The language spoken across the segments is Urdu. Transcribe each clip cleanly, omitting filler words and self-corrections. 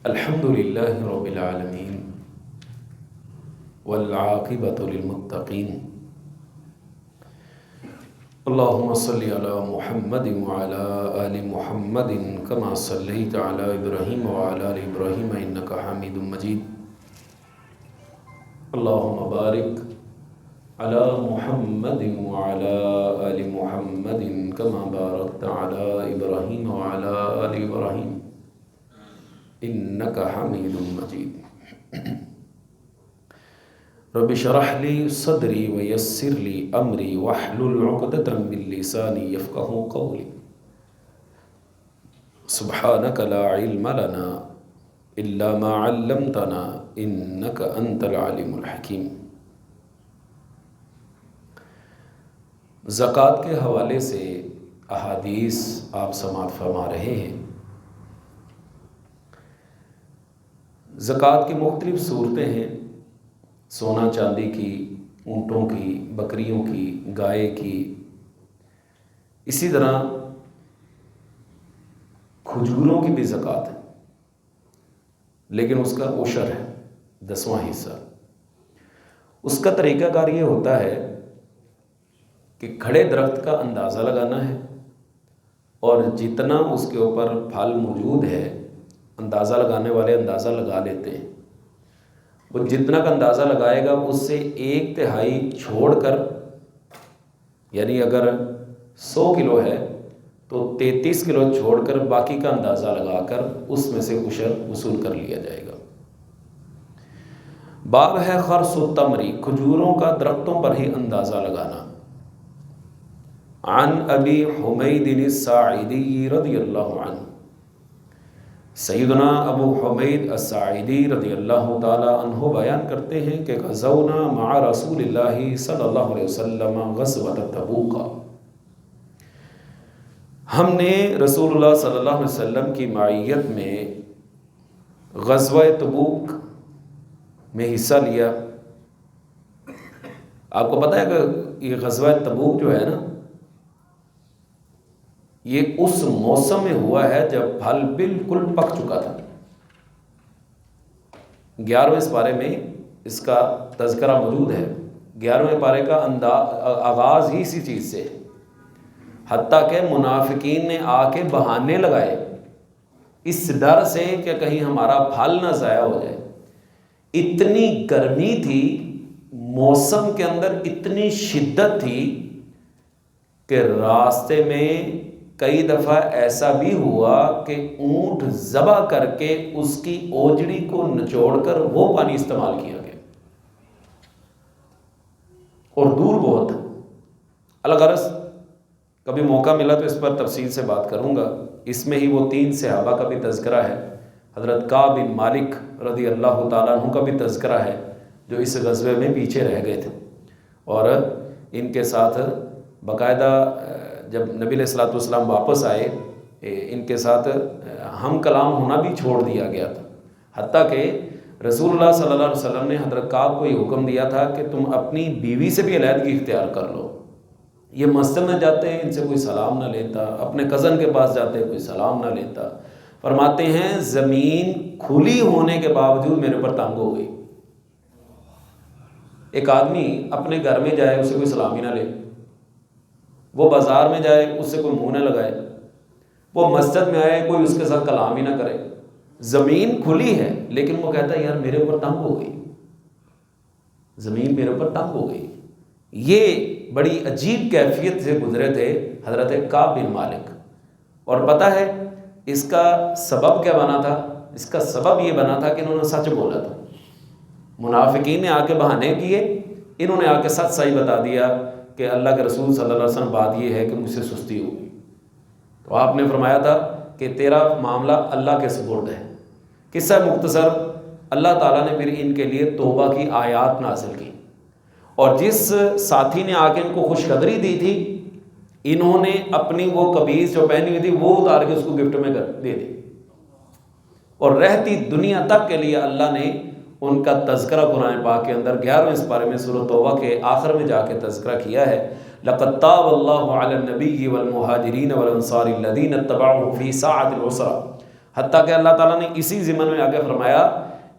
الحمد للہ رب العالمین والعاقبۃ للمتقین اللہم صلی علی محمد وعلی آل محمد کما صلیت علی ابراہیم وعلی آل ابراہیم انک حمید مجید اللہم بارک علی محمد وعلی آل محمد کما بارکت علی ابراہیم وعلی آل ابراہیم انک حمید مجید رب اشرح لی صدری ویسر لی امری واحلل عقدۃ من لسانی یفقہوا قولی سبحانک لا علم لنا الا ما علمتنا انک انت العلیم الحکیم۔ زکوٰۃ کے حوالے سے احادیث آپ سماعت فرما رہے ہیں۔ زکوٰۃ کی مختلف صورتیں ہیں، سونا چاندی کی، اونٹوں کی، بکریوں کی، گائے کی، اسی طرح کھجوروں کی بھی زکوٰۃ ہے، لیکن اس کا عشر ہے 10واں حصہ۔ اس کا طریقہ کار یہ ہوتا ہے کہ کھڑے درخت کا اندازہ لگانا ہے اور جتنا اس کے اوپر پھل موجود ہے اندازہ لگانے والے اندازہ لگا لیتے ہیں، وہ جتنا کا اندازہ لگائے گا اس سے 1/3 چھوڑ کر، یعنی اگر 100 کلو ہے تو 33 کلو چھوڑ کر باقی کا اندازہ لگا کر اس میں سے عشر وصول کر لیا جائے گا۔ باب ہے خرص التمری، کھجوروں کا درختوں پر ہی اندازہ لگانا۔ عن ابی حمید الساعدی رضی اللہ عنہ، سیدنا ابو حمید الساعدی رضی اللہ تعالی عنہ بیان کرتے ہیں کہ غزونا مع رسول اللہ صلی اللہ علیہ وسلم غزوۃ تبوک، ہم نے رسول اللہ صلی اللہ علیہ وسلم کی معیت میں غزوہ تبوک میں حصہ لیا۔ آپ کو پتہ ہے کہ یہ غزوہ تبوک جو ہے نا، یہ اس موسم میں ہوا ہے جب پھل بالکل پک چکا تھا۔ 11ویں پارے میں اس کا تذکرہ موجود ہے۔ 11ویں پارے کا آغاز ہی اسی چیز سے، حتیٰ کہ منافقین نے آ کے بہانے لگائے اس ڈر سے کہ کہیں ہمارا پھل نہ ضائع ہو جائے۔ اتنی گرمی تھی، موسم کے اندر اتنی شدت تھی کہ راستے میں کئی دفعہ ایسا بھی ہوا کہ اونٹ ذبح کر کے اس کی اوجڑی کو نچوڑ کر وہ پانی استعمال کیا گیا، اور دور بہت۔ الغرض کبھی موقع ملا تو اس پر تفصیل سے بات کروں گا۔ اس میں ہی وہ 3 صحابہ کا بھی تذکرہ ہے، حضرت کعب بن مالک رضی اللہ تعالیٰ عنہ کا بھی تذکرہ ہے، جو اس غزوے میں پیچھے رہ گئے تھے، اور ان کے ساتھ باقاعدہ جب نبی علیہ الصلوۃ والسلام واپس آئے، ان کے ساتھ ہم کلام ہونا بھی چھوڑ دیا گیا تھا، حتیٰ کہ رسول اللہ صلی اللہ علیہ وسلم نے حضرت کعب کو یہ حکم دیا تھا کہ تم اپنی بیوی سے بھی علیحدگی اختیار کر لو۔ یہ مسجد میں جاتے ہیں، ان سے کوئی سلام نہ لیتا، اپنے کزن کے پاس جاتے کوئی سلام نہ لیتا۔ فرماتے ہیں زمین کھلی ہونے کے باوجود میرے اوپر تنگ ہو گئی۔ ایک آدمی اپنے گھر میں جائے، اسے کوئی سلام ہی نہ لے، وہ بازار میں جائے، اس سے کوئی منہ نہ لگائے، وہ مسجد میں آئے، کوئی اس کے ساتھ کلام ہی نہ کرے۔ زمین کھلی ہے لیکن وہ کہتا ہے یار میرے اوپر تنگ ہو گئی، زمین میرے اوپر تنگ ہو گئی۔ یہ بڑی عجیب کیفیت سے گزرے تھے حضرت کعب بن مالک، اور پتہ ہے اس کا سبب کیا بنا تھا؟ اس کا سبب یہ بنا تھا کہ انہوں نے سچ بولا تھا۔ منافقین نے آ کے بہانے کیے، انہوں نے آ کے سچ صحیح بتا دیا کہ اللہ کے رسول صلی اللہ علیہ وسلم بات یہ ہے کہ مجھ سے سستی ہوگی۔ تو آپ نے فرمایا تھا کہ تیرا معاملہ اللہ کے سپرد ہے۔ قصہ مختصر، اللہ تعالیٰ نے پھر ان کے لیے توبہ کی آیات نازل کی، اور جس ساتھی نے آ کے ان کو خوشخبری دی تھی، انہوں نے اپنی وہ قمیض جو پہنی ہوئی تھی وہ اتار کے اس کو گفٹ میں دے دی، اور رہتی دنیا تک کے لیے اللہ نے ان کا تذکرہ قرآن پاک کے اندر 11ویں پارے میں سورۃ توبہ کے آخر میں جا کے تذکرہ کیا ہے۔ لقد تاب اللہ علی النبی والمہاجرین والانصار الذین اتبعوہ فی ساعۃ العسرہ۔ حتیٰ کہ اللہ تعالیٰ نے اسی ضمن میں آگے فرمایا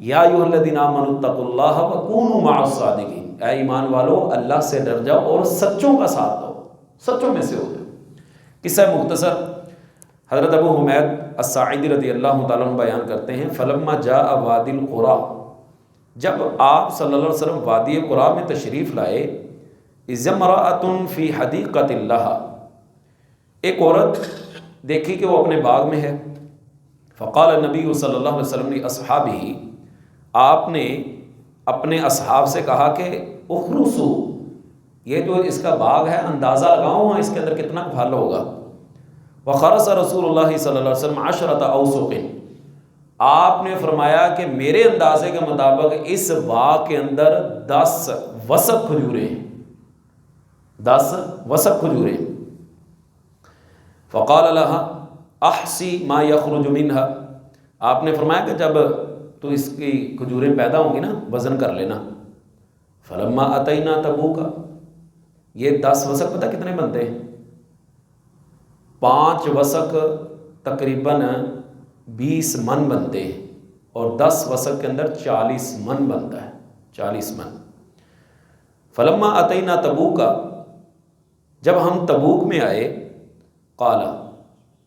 یا ایھا الذین آمنوا اتقوا اللہ وکونوا مع الصادقین، اے ایمان والو اللہ سے ڈر جاؤ اور سچوں کا ساتھ دو، سچوں میں سے ہو جاؤ۔ قصہ مختصر حضرت ابو حمید الساعدی رضی اللہ تعالیٰ عنہ بیان کرتے ہیں فلما جاء وادی القریٰ، جب آپ صلی اللہ علیہ وسلم وادی قریٰ میں تشریف لائے، اذ امرأۃ فی حدیقۃ اللہ، ایک عورت دیکھی کہ وہ اپنے باغ میں ہے، فقال النبی صلی اللہ علیہ وسلم لاصحابہ، آپ نے اپنے اصحاب سے کہا کہ اخرسوا، یہ جو اس کا باغ ہے اندازہ لگاؤ ہاں اس کے اندر کتنا پھل ہوگا۔ وخرس رسول اللہ صلی اللہ علیہ وسلم 10 اوسق، آپ نے فرمایا کہ میرے اندازے کے مطابق اس باغ کے اندر 10 وسق کھجوریں ہیں، 10 وسق کھجوریں۔ فقال لها احسی ما یخرج منها، آپ نے فرمایا کہ جب تو اس کی کھجوریں پیدا ہوں گی نا وزن کر لینا۔ فلما اتینا تبوک، یہ 10 وسق پتہ کتنے بنتے ہیں؟ 5 وسق تقریباً 20 من بنتے ہیں، اور 10 وسق کے اندر 40 من بنتا ہے، 40 من۔ فلما اتینا تبوک، جب ہم تبوک میں آئے، قال،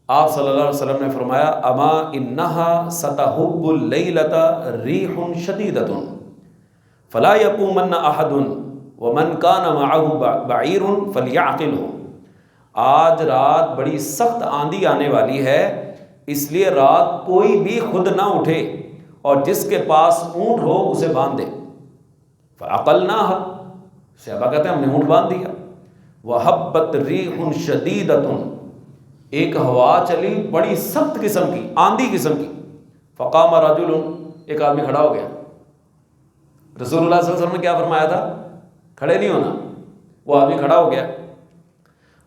آپ صلی اللہ علیہ وسلم نے فرمایا اما انہا ستحب اللیلۃ ریح شدیدۃ فلا یقومن احد ومن کان معه بعیر فلیعقلہ، آج رات بڑی سخت آندھی آنے والی ہے، اس لیے رات کوئی بھی خود نہ اٹھے اور جس کے پاس اونٹ ہو اسے باندھ دے۔ فعقلناھا، صحابہ کہتے ہیں ہم نے اونٹ باندھ دیا۔ وحبت ریح شدیدۃ، ایک ہوا چلی بڑی سخت قسم کی، آندھی قسم کی۔ فقام رجل، ایک آدمی کھڑا ہو گیا۔ رسول اللہ صلی اللہ علیہ وسلم نے کیا فرمایا تھا؟ کھڑے نہیں ہونا، وہ آدمی کھڑا ہو گیا۔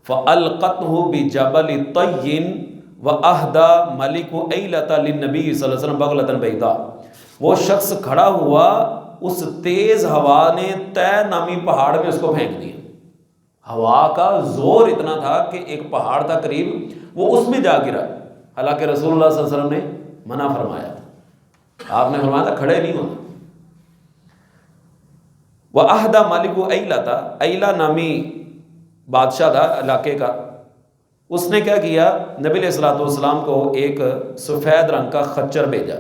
فَأَلْقَتْهُ بِجَبَلِ طَيٍّ وَأَهْدَى مَلِكُ أَيْلَةَ لِلنَّبِيِّ صلی اللہ علیہ وسلم بغلة بيضاء، وہ شخص کھڑا ہوا، اس تیز ہوا نے طے نامی پہاڑ میں اس کو پھینک دیا۔ ہوا کا زور اتنا تھا کہ ایک پہاڑ تھا قریب، وہ اس میں جا گرا، حالانکہ رسول اللہ صلی اللہ علیہ وسلم نے منع فرمایا تھا، آپ نے فرمایا تھا کھڑے نہیں ہونا۔ وَأَهْدَى مَلِكُ أَيْلَةَ، ایلا نامی بادشاہ تھا علاقے کا، اس نے کیا کیا، نبی علیہ الصلوۃ والسلام کو ایک سفید رنگ کا خچر بھیجا،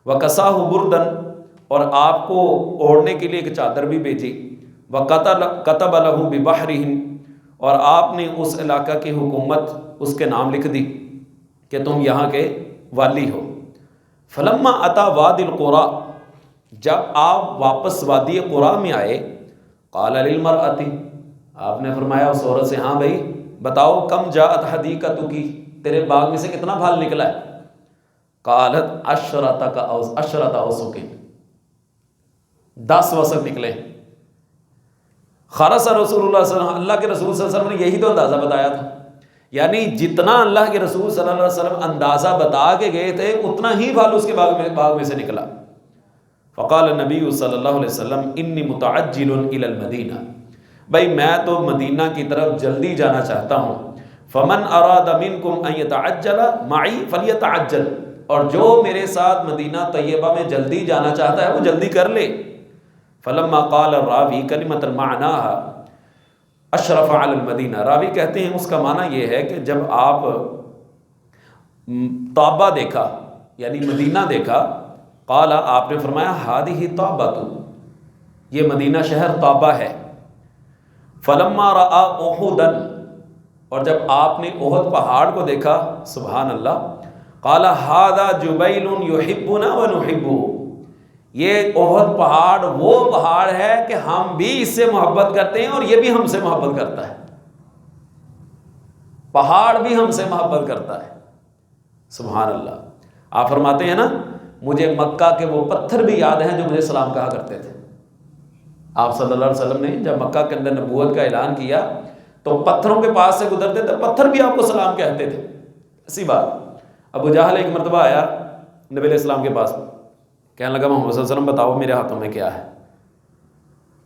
وَكَسَاهُ بُرْدًا، اور آپ کو اوڑھنے کے لیے ایک چادر بھی بھیجی، وَكَتَبَ لَهُ بِبَحْرِهِمْ، اور آپ نے اس علاقہ کی حکومت اس کے نام لکھ دی کہ تم یہاں کے والی ہو۔ فلما اتا وادی القریٰ، جب آپ واپس وادی قریٰ میں آئے، قال للمرأة، آپ نے فرمایا اس عورت سے، ہاں بھائی بتاؤ، کم جاءت حدیقتک، تیرے باغ میں سے کتنا پھل نکلا ہے؟ قالت 10 اوسق، 10 وسق نکلے۔ خرس رسول اللہ صلی اللہ علیہ وسلم، اللہ کے رسول صلی اللہ علیہ وسلم نے یہی تو اندازہ بتایا تھا، یعنی جتنا اللہ کے رسول صلی اللہ علیہ وسلم اندازہ بتا کے گئے تھے اتنا ہی پھل اس کے باغ میں سے نکلا۔ فقال النبی صلی اللہ علیہ وسلم انی متعجل الی المدینہ، بھائی میں تو مدینہ کی طرف جلدی جانا چاہتا ہوں، فمن اراد منکم ان یتعجل معی فلیتعجل، اور جو میرے ساتھ مدینہ طیبہ میں جلدی جانا چاہتا ہے وہ جلدی کر لے۔ فلما قال الراوی کلمۃ معناها اشرف علی المدینہ، راوی کہتے ہیں اس کا معنی یہ ہے کہ جب آپ طابہ دیکھا یعنی مدینہ دیکھا، قال، آپ نے فرمایا ہذہ طابہ، یہ مدینہ شہر طابہ ہے۔ فلما رأى احدا، اور جب آپ نے احد پہاڑ کو دیکھا، سبحان اللہ، قال ھذا جبیل یحبنا ونحبہ، یہ احد پہاڑ وہ پہاڑ ہے کہ ہم بھی اس سے محبت کرتے ہیں اور یہ بھی ہم سے محبت کرتا ہے، پہاڑ بھی ہم سے محبت کرتا ہے، سبحان اللہ۔ آپ فرماتے ہیں نا، مجھے مکہ کے وہ پتھر بھی یاد ہیں جو مجھے سلام کہا کرتے تھے۔ آپ صلی اللہ علیہ وسلم نے جب مکہ کے اندر نبوت کا اعلان کیا تو پتھروں کے پاس سے گزرتے تھے، پتھر بھی آپ کو سلام کہتے تھے۔ اسی بات، ابو جہل ایک مرتبہ آیا نبی علیہ السلام کے پاس، کہنے لگا محمد صلی اللہ علیہ وسلم بتاؤ میرے ہاتھوں میں کیا ہے،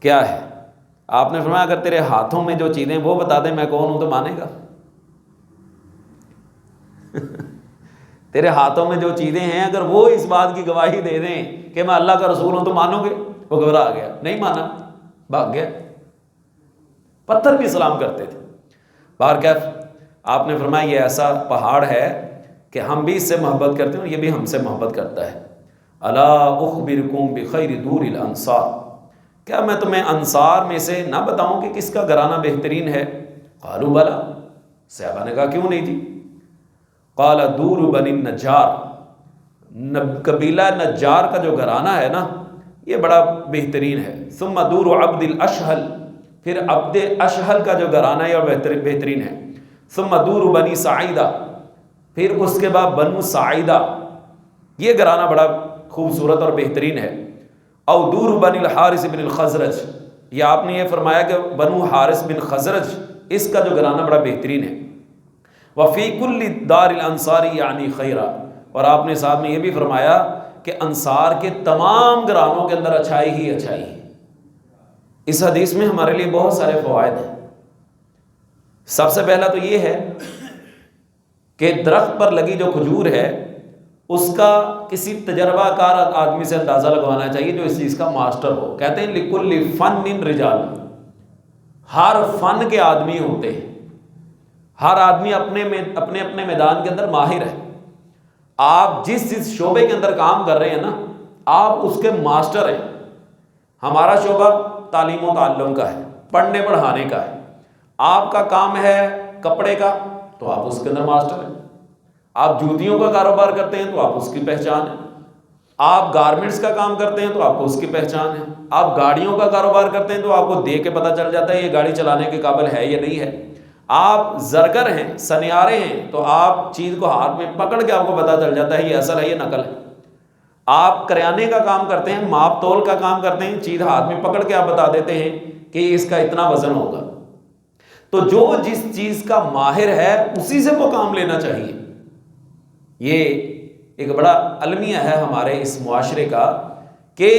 کیا ہے؟ آپ نے فرمایا اگر تیرے ہاتھوں میں جو چیزیں وہ بتا دیں میں کون ہوں تو مانے گا؟ تیرے ہاتھوں میں جو چیزیں ہیں اگر وہ اس بات کی گواہی دے دیں کہ میں اللہ کا رسول ہوں تو مانو گے؟ وہ گھبرا گیا، نہیں مانا، بھاگ گیا۔ پتھر بھی سلام کرتے تھے۔ بہرکیف آپ نے فرمایا یہ ایسا پہاڑ ہے کہ ہم بھی اس سے محبت کرتے ہیں اور یہ بھی ہم سے محبت کرتا ہے۔ الا اخبرکم بخیر دور الانصار، کیا میں تمہیں انصار میں سے نہ بتاؤں کہ کس کا گھرانہ بہترین ہے؟ قالوا بلا، صحابہ نے کہا کیوں نہیں جی؟ قال دور بنی النجار، قبیلہ نجار کا جو گھرانہ ہے نا یہ بڑا بہترین ہے۔ ثم دور عبد الاشہل، پھر عبد اشہل کا جو گھرانہ ہے وہ بہترین ہے۔ ثم دور بنی سعیدہ، پھر اس کے بعد بنو سعیدہ، یہ گھرانہ بڑا خوبصورت اور بہترین ہے۔ او دور بنی الحارث بن الخزرج، یا آپ نے یہ فرمایا کہ بنو حارث بن خزرج اس کا جو گھرانہ بڑا بہترین ہے۔ وفی کل دار الانصار یعنی خیرہ، اور آپ نے صاحب نے یہ بھی فرمایا کہ انصار کے تمام گھرانوں کے اندر اچھائی ہی اچھائی ہے۔ اس حدیث میں ہمارے لیے بہت سارے فوائد ہیں۔ سب سے پہلا تو یہ ہے کہ درخت پر لگی جو کھجور ہے اس کا کسی تجربہ کار آدمی سے اندازہ لگوانا چاہیے جو اس چیز کا ماسٹر ہو۔ کہتے ہیں لکل فن رجال، ہر فن کے آدمی ہوتے ہیں، ہر آدمی اپنے اپنے میدان کے اندر ماہر ہے۔ آپ جس شعبے کے اندر کام کر رہے ہیں نا آپ اس کے ماسٹر ہیں۔ ہمارا شعبہ تعلیم و تعلم کا ہے، پڑھنے پڑھانے کا ہے، آپ کا کام ہے کپڑے کا تو آپ اس کے اندر ماسٹر ہیں۔ آپ جوتیوں کا کاروبار کرتے ہیں تو آپ اس کی پہچان ہے، آپ گارمنٹس کا کام کرتے ہیں تو آپ کو اس کی پہچان ہے، آپ گاڑیوں کا کاروبار کرتے ہیں تو آپ کو دیکھ کے پتہ چل جاتا ہے یہ گاڑی چلانے کے قابل ہے یا نہیں ہے، آپ زرگر ہیں، سنیارے ہیں تو آپ چیز کو ہاتھ میں پکڑ کے آپ کو پتہ چل جاتا ہے یہ اصل ہے یہ نقل ہے، آپ کریانے کا کام کرتے ہیں، ماپ تول کا کام کرتے ہیں، چیز ہاتھ میں پکڑ کے آپ بتا دیتے ہیں کہ اس کا اتنا وزن ہوگا۔ تو جو جس چیز کا ماہر ہے اسی سے وہ کام لینا چاہیے۔ یہ ایک بڑا المیہ ہے ہمارے اس معاشرے کا کہ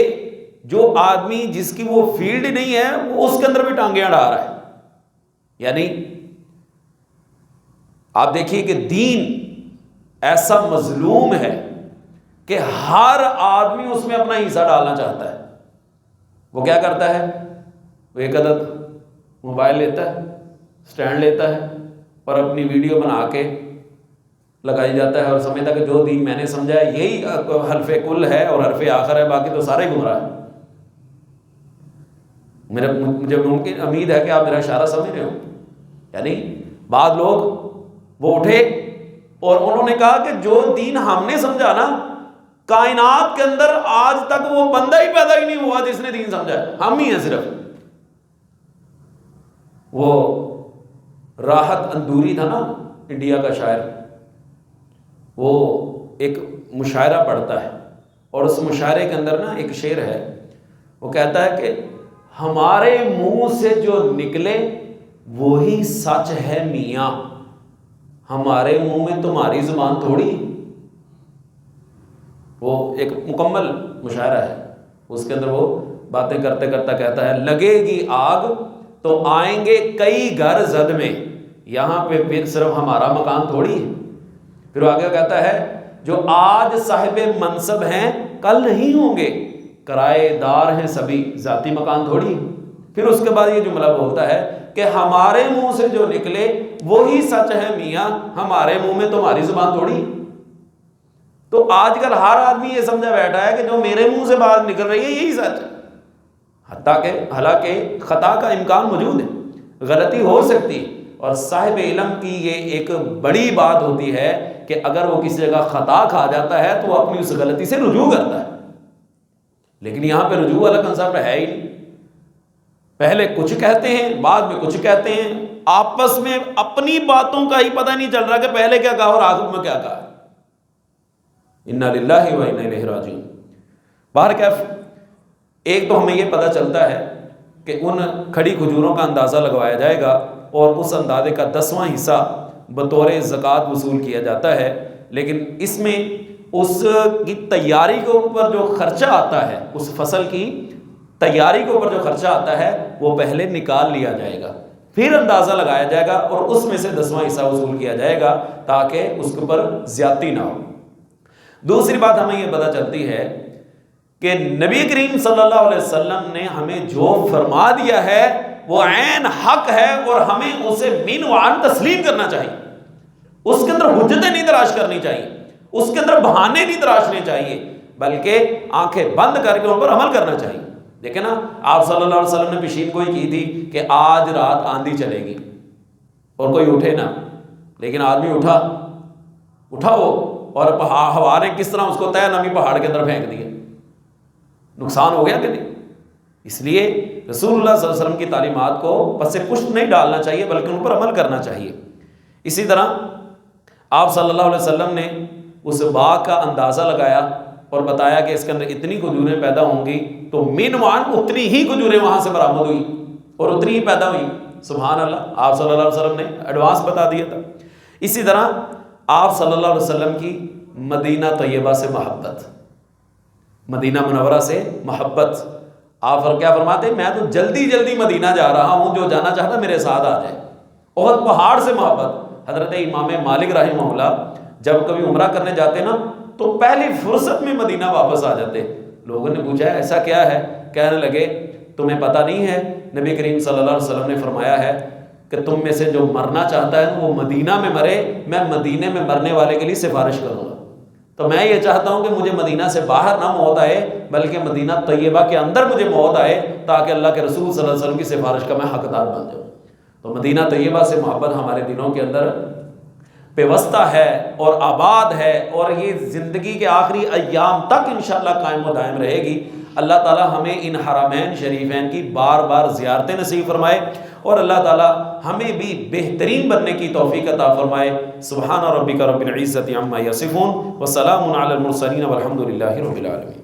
جو آدمی جس کی وہ فیلڈ نہیں ہے وہ اس کے اندر بھی ٹانگیں اڑا رہا ہے۔ یعنی آپ دیکھیے کہ دین ایسا مظلوم ہے کہ ہر آدمی اس میں اپنا حصہ ڈالنا چاہتا ہے۔ وہ کیا کرتا ہے؟ وہ ایک عدد موبائل لیتا ہے، سٹینڈ لیتا ہے اور اپنی ویڈیو بنا کے لگائی جاتا ہے اور سمجھتا کہ جو دین میں نے سمجھا ہے یہی حرف کل ہے اور حرف آخر ہے، باقی تو سارے گمراہ ہیں۔ مجھے ممکن امید ہے کہ آپ میرا اشارہ سمجھ رہے ہو۔ یعنی بعض لوگ وہ اٹھے اور انہوں نے کہا کہ جو دین ہم نے سمجھا نا کائنات کے اندر آج تک وہ بندہ ہی پیدا ہی نہیں ہوا جس نے دین سمجھا ہے، ہم ہی ہیں صرف۔ وہ راحت اندوری تھا نا انڈیا کا شاعر، وہ ایک مشاعرہ پڑھتا ہے اور اس مشاعرے کے اندر نا ایک شعر ہے، وہ کہتا ہے کہ ہمارے منہ سے جو نکلے وہی سچ ہے میاں، ہمارے منہ میں تمہاری زبان تھوڑی۔ وہ ایک مکمل مشاعرہ ہے، اس کے اندر وہ باتیں کرتے کرتا کہتا ہے لگے گی آگ تو آئیں گے کئی گھر زد میں، یہاں پہ پھر صرف ہمارا مکان تھوڑی ہے۔ پھر آگے کہتا ہے جو آج صاحب منصب ہیں کل نہیں ہوں گے، کرائے دار ہیں سبھی ذاتی مکان تھوڑی۔ پھر اس کے بعد یہ جملہ بولتا ہے کہ ہمارے منہ سے جو نکلے وہی سچ ہے میاں، ہمارے منہ میں تمہاری زبان تھوڑی۔ تو آج کل ہر آدمی یہ سمجھا بیٹھا ہے کہ جو میرے منہ سے بات نکل رہی ہے یہی سچ ہے، حالانکہ خطا کا امکان موجود ہے، غلطی ہو سکتی ہے، اور صاحب علم کی یہ ایک بڑی بات ہوتی ہے کہ اگر وہ کسی جگہ خطا کھا جاتا ہے تو وہ اپنی اس غلطی سے رجوع کرتا ہے، لیکن یہاں پہ رجوع والا کنسپٹ ہے ہی نہیں۔ پہلے کچھ کہتے ہیں بعد میں کچھ کہتے ہیں، آپس میں اپنی باتوں کا ہی پتہ نہیں چل رہا کہ پہلے کیا کہا اور آخر میں کیا کہا۔ انا للہ و انا الیہ راجعون۔ بہرکیف ایک تو ہمیں یہ پتہ چلتا ہے کہ ان کھڑی کھجوروں کا اندازہ لگوایا جائے گا اور اس اندازے کا 10واں حصہ بطور زکوٰۃ وصول کیا جاتا ہے، لیکن اس میں اس کی تیاری کے اوپر جو خرچہ آتا ہے، اس فصل کی تیاری کے اوپر جو خرچہ آتا ہے وہ پہلے نکال لیا جائے گا، پھر اندازہ لگایا جائے گا اور اس میں سے 10واں حصہ وصول کیا جائے گا تاکہ اس کے اوپر زیادتی نہ ہو۔ دوسری بات ہمیں یہ پتہ چلتی ہے کہ نبی کریم صلی اللہ علیہ وسلم نے ہمیں جو فرما دیا ہے وہ عین حق ہے، اور ہمیں اسے من وعن تسلیم کرنا چاہیے. اس کے اندر حجتیں نہیں تلاش کرنی چاہیے، اس کے اندر بہانے نہیں تراشنے چاہیے، بلکہ آنکھیں بند کر کے ان پر عمل کرنا چاہیے. دیکھیں نا، آپ صلی اللہ علیہ وسلم نے پیشین گوئی کی تھی کہ آج رات آندھی چلے گی اور کوئی اٹھے نہ، لیکن آدمی اٹھا وہ، اور ہوا نے کس طرح اس کو طے نمی پہاڑ کے اندر پھینک دیا. نقصان ہو گیا کہ نہیں؟ اس لیے رسول اللہ صلی اللہ علیہ وسلم کی تعلیمات کو پس پشت نہیں ڈالنا چاہیے، بلکہ ان پر عمل کرنا چاہیے. اسی طرح آپ صلی اللہ علیہ وسلم نے اس باغ کا اندازہ لگایا اور بتایا کہ اس کے اندر اتنی کھجوریں پیدا ہوں گی، تو من وعن اتنی ہی کھجوریں وہاں سے برآمد ہوئی اور اتنی ہی پیدا ہوئی. سبحان اللہ، آپ صلی اللہ علیہ وسلم نے ایڈوانس بتا دیا تھا. اسی طرح آپ صلی اللہ علیہ وسلم کی مدینہ طیبہ سے محبت، مدینہ منورہ سے محبت. آپ کیا فرماتے ہیں؟ میں تو جلدی جلدی مدینہ جا رہا ہوں، جو جانا چاہتا میرے ساتھ آ جائے. احد پہاڑ سے محبت. حضرت امام مالک رحمہ اللہ جب کبھی عمرہ کرنے جاتے نا تو پہلی فرصت میں مدینہ واپس آ جاتے. لوگوں نے پوچھا ایسا کیا ہے؟ کہنے لگے تمہیں پتہ نہیں ہے نبی کریم صلی اللہ علیہ وسلم نے فرمایا ہے کہ تم میں سے جو مرنا چاہتا ہے وہ مدینہ میں مرے، میں مدینے میں مرنے والے کے لیے سفارش کروں گا. تو میں یہ چاہتا ہوں کہ مجھے مدینہ سے باہر نہ موت آئے، بلکہ مدینہ طیبہ کے اندر مجھے موت آئے، تاکہ اللہ کے رسول صلی اللہ علیہ وسلم کی سفارش کا میں حقدار بن جاؤں. تو مدینہ طیبہ سے محبت ہمارے دلوں کے اندر پیوستہ ہے اور آباد ہے، اور یہ زندگی کے آخری ایام تک انشاءاللہ قائم و دائم رہے گی. اللہ تعالی ہمیں ان حرمین شریفین کی بار بار زیارتیں نصیب فرمائے، اور اللہ تعالی ہمیں بھی بہترین بننے کی توفیق عطا فرمائے. سبحان ربک رب العزت عما یصفون وسلام علی المرسلین والحمد للہ رب العالمین.